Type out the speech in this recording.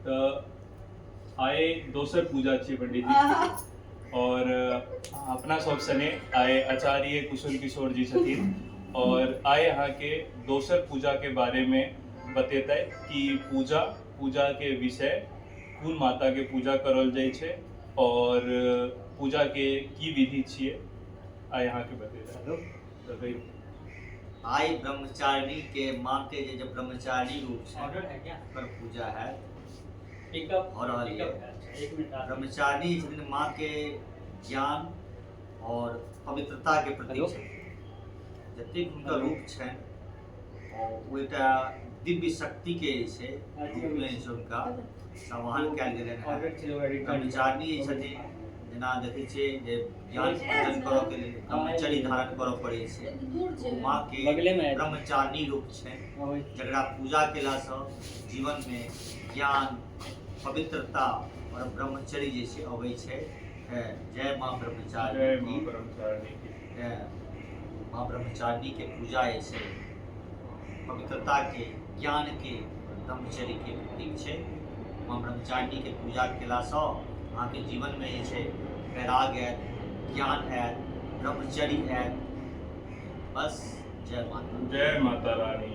तो आए दोसर पूजा छे पंडित जी और अपना सब सने आए आचार्य कुशल किशोर जी छथिन और आए यहाँ के दोसर पूजा के बारे में बतेतै कि पूजा के विषय कोन माता के पूजा करल जाय छे और पूजा के की विधि छिए आए यहाँ के बतेतै। आई ब्रह्मचारिणी के माँ के जो ब्रह्मचारिणी रूप है पर पूजा है और ब्रह्मचारिणी जिन माँ के ज्ञान और पवित्रता के प्रतीक है जतेक उनका रूप है और वो एक दिव्य शक्ति के रूप में उनका संवहन कयल गेल है। ब्रह्मचारिणी छथिन जेना देखै छियै जे ज्ञान अर्जन करऽ के लेल ब्रह्मचर्य धारण करऽ पड़ै छै माँ के ब्रह्मचारिणी रूप छै जकरा पूजा केलासँ जीवन में ज्ञान पवित्रता और ब्रह्मचर्य जे छै अबै छै। जय माँ ब्रह्मचारिणी माँ ब्रह्मचारिणी के पूजा जे छै पवित्रता के ज्ञान के ब्रह्मचर्य के प्रतीक छै। माँ ब्रह्मचारिणी के पूजा केलासँ अहाँके जीवन में जे छै वैराग आयत ज्ञान आयत ब्रह्मचर्य आयत। बस जय माता रानी।